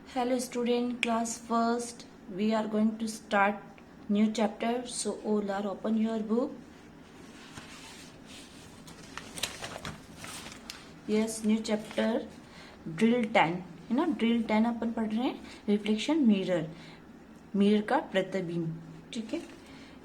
Hello student, class first. We are going to start new chapter. So all are open your book. Yes, new chapter drill 10 है ना. Drill 10 अपन पढ़ रहे हैं. Reflection mirror का प्रतिबिंब. ठीक है.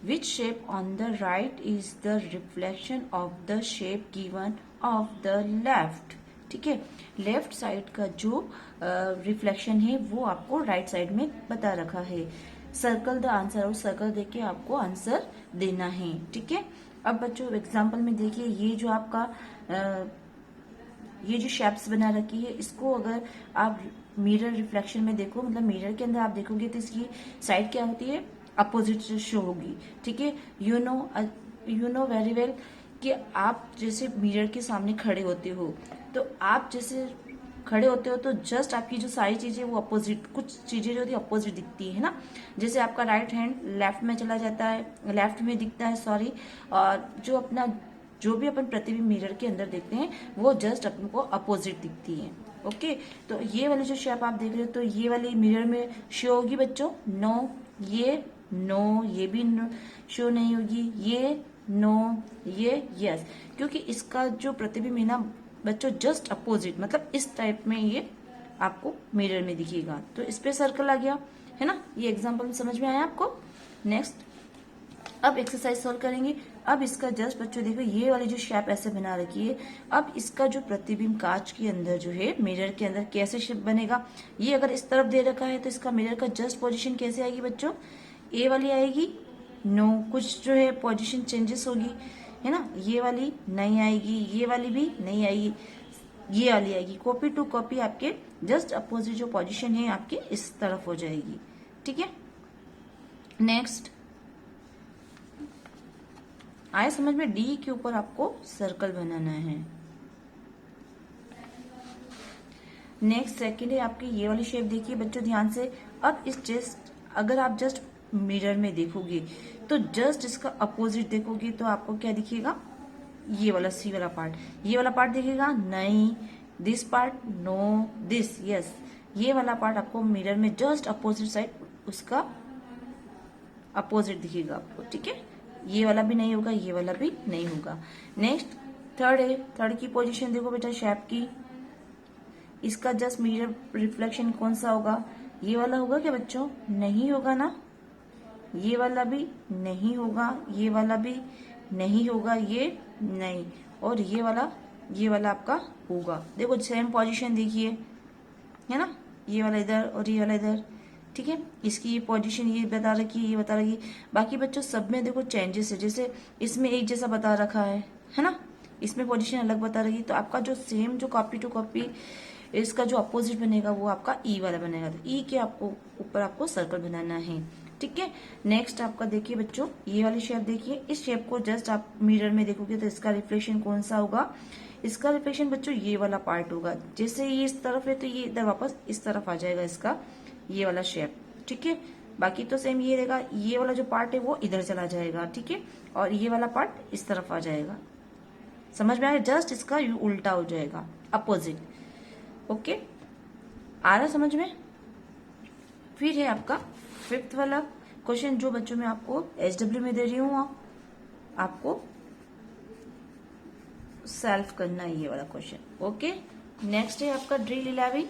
Which shape on the right is the reflection of the shape given of the left. ठीक है. लेफ्ट साइड का जो रिफ्लेक्शन है वो आपको राइट साइड में बता रखा है. सर्कल द आंसर, और सर्कल देके आपको आंसर देना है. ठीक है. अब बच्चों एग्जाम्पल में देखिए, ये जो आपका ये जो शेप्स बना रखी है, इसको अगर आप मिरर रिफ्लेक्शन में देखो, मतलब मिरर के अंदर आप देखोगे तो इसकी साइड क्या होती है, अपोजिट शो होगी. ठीक है. यू नो वेरी वेल कि आप जैसे मिरर के सामने खड़े होते हो, तो आप जैसे खड़े होते हो तो जस्ट आपकी जो सारी चीजें वो अपोजिट, कुछ चीजें जो होती है अपोजिट दिखती है ना. जैसे आपका राइट हैंड लेफ्ट में चला जाता है, लेफ्ट में दिखता है, सॉरी. और जो भी अपन प्रतिबिंब मिरर के अंदर देखते हैं वो जस्ट अपन को अपोजिट दिखती है. ओके. तो ये वाली जो शेप आप देख रहे हो, तो ये वाली मिरर में शो होगी बच्चों. नो, ये भी शो नहीं होगी. ये नो, ये यस. क्योंकि इसका जो प्रतिबिंब है ना बच्चों जस्ट अपोजिट, मतलब इस टाइप में ये आपको मिरर में दिखेगा. तो इस पे सर्कल आ गया है ना. ये एग्जाम्पल में समझ में आया आपको. नेक्स्ट अब एक्सरसाइज सॉल्व करेंगे. अब इसका जस्ट बच्चों देखो, ये वाली जो शेप ऐसे बना रखी है, अब इसका जो प्रतिबिंब कांच के अंदर जो है मिरर के अंदर कैसे शेप बनेगा. ये अगर इस तरफ दे रखा है तो इसका मिरर का जस्ट पोजीशन कैसे आएगी बच्चों, ए वाली आएगी. नो, कुछ जो है पोजीशन चेंजेस होगी है ना. ये वाली नहीं आएगी, ये वाली भी नहीं आएगी, ये वाली आएगी. कॉपी टू कॉपी आपके जस्ट अपोजिट जो पोजीशन है आपके इस तरफ हो जाएगी. ठीक है. नेक्स्ट आए समझ में. डी के ऊपर आपको सर्कल बनाना है. नेक्स्ट सेकंड है आपकी ये वाली शेप. देखिए बच्चों ध्यान से. अब इस जस्ट अगर आप जस्ट मिरर में देखोगे तो जस्ट इसका अपोजिट देखोगे तो आपको क्या दिखेगा, ये वाला सी वाला पार्ट, ये वाला पार्ट दिखेगा. नहीं, this part, no, this yes. ये वाला पार्ट आपको मिरर में जस्ट अपोजिट साइड उसका अपोजिट दिखेगा आपको. ठीक है. ये वाला भी नहीं होगा, ये वाला भी नहीं होगा. नेक्स्ट थर्ड है. थर्ड की पोजीशन देखो बेटा शेप की. इसका जस्ट मिरर रिफ्लेक्शन कौन सा होगा, ये वाला होगा क्या बच्चों, नहीं होगा ना. ये वाला भी नहीं होगा, ये वाला भी नहीं होगा, ये नहीं. और ये वाला आपका होगा. देखो सेम पोजीशन देखिए है ना. ये वाला इधर और ये वाला इधर. ठीक है. इसकी ये पोजीशन ये बता रखी है, ये बता रखी है. बाकी बच्चों सब में देखो चेंजेस है. जैसे इसमें एक जैसा बता रखा है ना. इसमें पोजीशन अलग बता रही है. तो आपका जो सेम जो कॉपी टू कॉपी इसका जो अपोजिट बनेगा वो आपका ई वाला बनेगा. तो ई के आपको ऊपर आपको सर्कल बनाना है. ठीक है. नेक्स्ट आपका देखिए बच्चों, ये वाली शेप देखिए. इस शेप को जस्ट आप मिरर में देखोगे तो इसका रिफ्लेक्शन कौन सा होगा, इसका रिफ्लेक्शन बच्चों ये वाला पार्ट होगा. जैसे ये इस तरफ है तो ये इधर वापस इस तरफ आ जाएगा इसका ये वाला शेप. ठीक है. बाकी तो सेम ये रहेगा. ये वाला जो पार्ट है वो इधर चला जाएगा. ठीक है. और ये वाला पार्ट इस तरफ आ जाएगा. समझ में आया. जस्ट इसका उल्टा हो जाएगा, अपोजिट. ओके. आ रहा समझ में. फिर है आपका फिफ्थ वाला क्वेश्चन जो बच्चों में आपको एचडब्ल्यू में दे रही हूं. आपको सेल्फ करना है ये वाला क्वेश्चन. ओके. नेक्स्ट है आपका ड्रिल 11.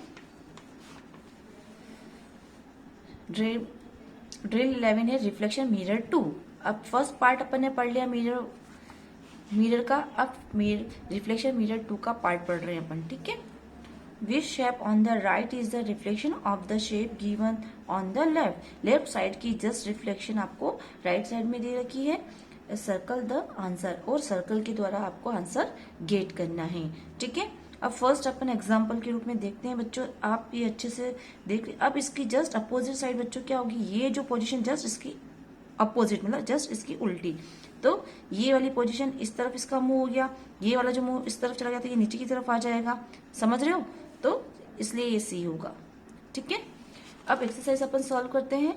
ड्रिल 11 है रिफ्लेक्शन मिरर 2. अब फर्स्ट पार्ट अपन ने पढ़ लिया मिरर का. अब रिफ्लेक्शन मिरर 2 का पार्ट पढ़ रहे हैं अपन. ठीक है. Which shape on the right is the reflection of the shape given on the left. Left side की जस्ट रिफ्लेक्शन आपको राइट साइड में दे रखी है. सर्कल द आंसर, और सर्कल के द्वारा आपको आंसर गेट करना है. ठीक है. अब फर्स्ट अपन एग्जांपल के रूप में देखते हैं बच्चों. आप ये अच्छे से देख. अब इसकी जस्ट अपोजिट साइड बच्चों क्या होगी, ये जो पोजीशन जस्ट इसकी अपोजिट, मतलब जस्ट इसकी उल्टी. तो ये वाली पोजीशन इस तरफ इसका मुंह हो गया, ये वाला जो मुंह इस तरफ चला गया तो ये नीचे की तरफ आ जाएगा. समझ रहे हो. तो इसलिए ये सी होगा. ठीक है. अब एक्सरसाइज अपन सॉल्व करते हैं.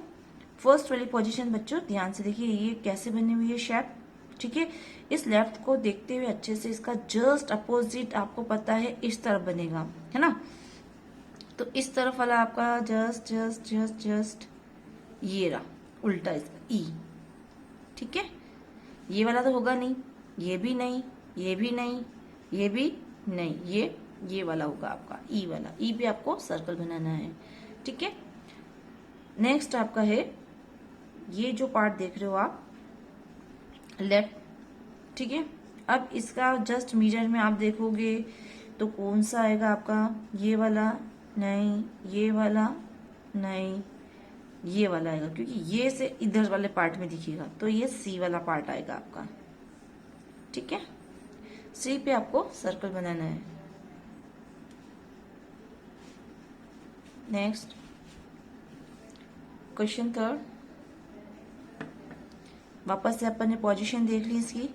फर्स्ट वाली पोजीशन बच्चों ध्यान से देखिए, ये कैसे बनी हुई है शेप. ठीक है. इस लेफ्ट को देखते हुए अच्छे से, इसका जस्ट अपोजिट आपको पता है इस तरफ बनेगा है ना. तो इस तरफ वाला आपका जस्ट जस्ट जस्ट जस्ट ये रहा उल्टा इसका ई, ठीक है। ये वाला तो होगा नहीं, ये भी नहीं, ये भी नहीं, ये भी नहीं, ये वाला होगा आपका ई वाला। ई पे आपको सर्कल बनाना है, ठीक है। नेक्स्ट आपका है ये जो पार्ट देख रहे हो आप लेफ्ट, ठीक है। अब इसका जस्ट मिरर में आप देखोगे तो कौन सा आएगा आपका, ये वाला नहीं, ये वाला नहीं, ये वाला आएगा, क्योंकि ये से इधर वाले पार्ट में दिखेगा, तो ये सी वाला पार्ट आएगा आपका, ठीक है। सी पे आपको सर्कल बनाना है। नेक्स्ट क्वेश्चन थर्ड, वापस से अपन ने पोजीशन देख ली इसकी।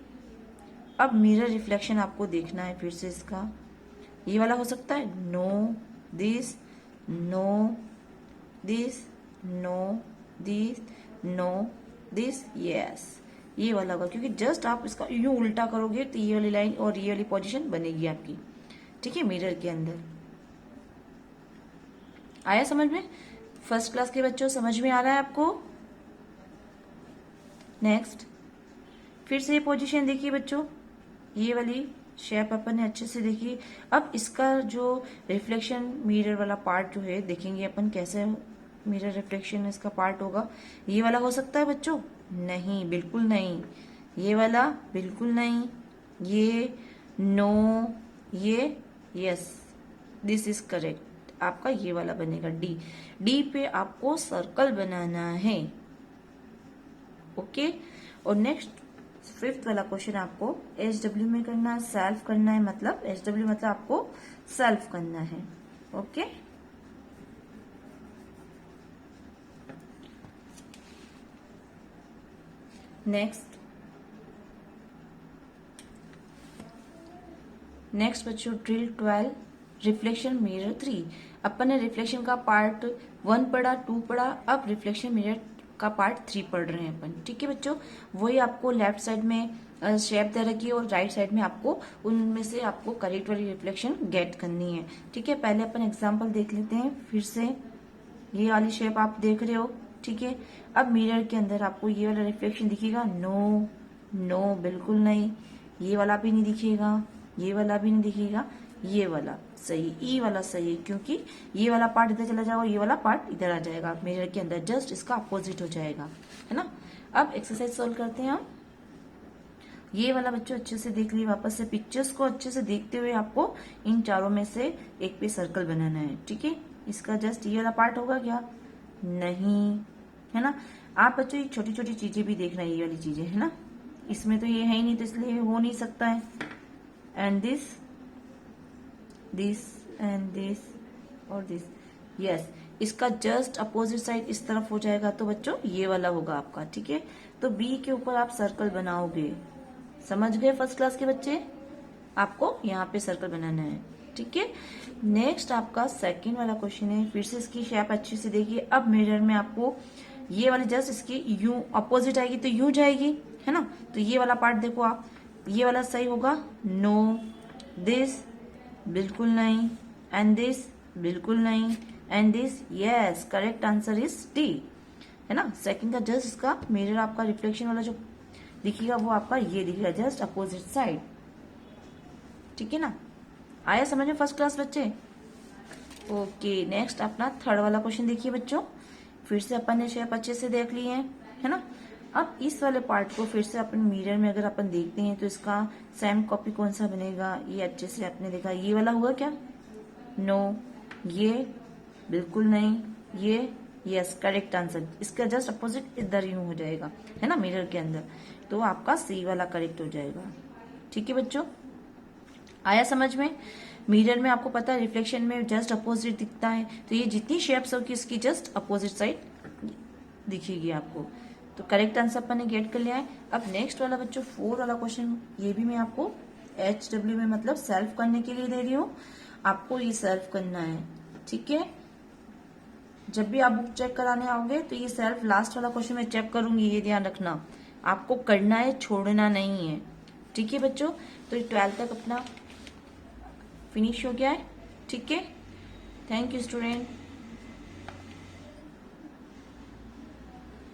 अब मिरर रिफ्लेक्शन आपको देखना है फिर से इसका। ये वाला हो सकता है no this, no this, no this, no this, yes, ये वाला होगा, क्योंकि जस्ट आप इसका यूं उल्टा करोगे तो ये वाली लाइन और ये वाली पोजीशन बनेगी आपकी, ठीक है, मिरर के अंदर। आया समझ में? फर्स्ट क्लास के बच्चों समझ में आ रहा है आपको? नेक्स्ट फिर से ये पोजीशन देखिए बच्चों, ये वाली शेप अपन ने अच्छे से देखी। अब इसका जो रिफ्लेक्शन मिरर वाला पार्ट जो है देखेंगे अपन कैसे मिरर रिफ्लेक्शन इसका पार्ट होगा। ये वाला हो सकता है बच्चों? नहीं, बिल्कुल नहीं। ये वाला बिल्कुल नहीं, ये नो, ये यस, दिस इज करेक्ट। आपका ये वाला बनेगा डी। डी पे आपको सर्कल बनाना है, ओके। और नेक्स्ट फिफ्थ वाला क्वेश्चन आपको HW में करना है, सेल्फ करना है, मतलब HW मतलब आपको सेल्फ करना है, ओके। नेक्स्ट बच्चों ड्रिल 12 रिफ्लेक्शन मिरर 3। अपन ने रिफ्लेक्शन का पार्ट 1 पढ़ा, 2 पढ़ा, अब रिफ्लेक्शन मिरर का पार्ट 3 पढ़ रहे हैं अपन, ठीक है बच्चों। वही आपको लेफ्ट साइड में शेप दे रखी है और राइट साइड में आपको उनमें से आपको करेक्ट वाली रिफ्लेक्शन गेट करनी है, ठीक है। पहले अपन एग्जांपल देख लेते हैं फिर से। ये वाली शेप आप देख रहे हो, ठीक है। अब मिरर के अंदर आपको ये वाला रिफ्लेक्शन दिखेगा, नो, नो बिल्कुल नहीं, ये वाला भी नहीं दिखेगा, ये वाला भी नहीं दिखेगा, ये वाला सही, ई वाला सही, क्योंकि ये वाला पार्ट इधर चला जाएगा, ये वाला पार्ट इधर आ जाएगा मिरर के अंदर, जस्ट इसका अपोजिट हो जाएगा, है ना। अब एक्सरसाइज सॉल्व करते हैं हम। ये वाला बच्चों अच्छे से देख लिए, वापस से पिक्चर्स को अच्छे से देखते हुए आपको इन चारों में से एक पे सर्कल बनाना है, ठीक है। इसका जस्ट ये वाला पार्ट होगा क्या? नहीं, है ना। आप बच्चों ये छोटी छोटी चीजें भी देखना, ये वाली चीजें, है ना। इसमें तो ये है ही नहीं, तो इसलिए हो नहीं सकता है। And this, this and this और दिस, यस, इसका जस्ट अपोजिट साइड इस तरफ हो जाएगा, तो बच्चों ये वाला होगा आपका, ठीक है। तो बी के ऊपर आप सर्कल बनाओगे, समझ गए फर्स्ट क्लास के बच्चे? आपको यहाँ पे सर्कल बनाना है, ठीक है। नेक्स्ट आपका सेकंड वाला क्वेश्चन है, फिर से इसकी शेप अच्छे से देखिए। अब मिरर में आपको ये वाली जस्ट इसकी यूं अपोजिट आएगी तो यूं जाएगी, है ना। तो ये वाला पार्ट देखो आप, ये वाला सही होगा, नो, दिस बिल्कुल नहीं, एंड दिस बिल्कुल नहीं, and this yes, correct answer is D, है ना। सेकंड का जस्ट इसका मिरर आपका रिफ्लेक्शन वाला जो दिखेगा वो आपका ये दिखेगा, जस्ट अपोजिट साइड, ठीक है ना। आया समझ में फर्स्ट क्लास बच्चे? ओके, नेक्स्ट अपना थर्ड वाला क्वेश्चन देखिए बच्चों। फिर से अपन ने शेप अच्छे से देख लिए हैं, है ना। अब इस वाले पार्ट को फिर से अपन मिरर में अगर अपन देखते हैं तो इसका सेम कॉपी कौन सा बनेगा? ये अच्छे से आपने देखा, ये वाला हुआ क्या? नो, ये बिल्कुल नहीं, ये यस, करेक्ट आंसर। इसका जस्ट अपोजिट इधर यूं हो जाएगा, है ना, मिरर के अंदर, तो आपका सी वाला करेक्ट हो जाएगा, ठीक है बच्चों। आया समझ में? मिरर में आपको पता है रिफ्लेक्शन में जस्ट अपोजिट दिखता है, तो ये जितनी शेप्स होगी इसकी जस्ट अपोजिट साइड दिखेगी आपको, तो करेक्ट आंसर अपन ने गेट कर लिया है। अब नेक्स्ट वाला बच्चों 4 वाला क्वेश्चन, ये भी मैं आपको HW में मतलब सेल्फ करने के लिए दे रही हूँ, आपको ये सेल्फ करना है, ठीक है। जब भी आप बुक चेक कराने आओगे तो ये सेल्फ लास्ट वाला क्वेश्चन मैं चेक करूंगी, ये ध्यान रखना, आपको करना है, छोड़ना नहीं है, ठीक है बच्चों। तो 12 तक अपना फिनिश हो गया है, ठीक है। Thank you student.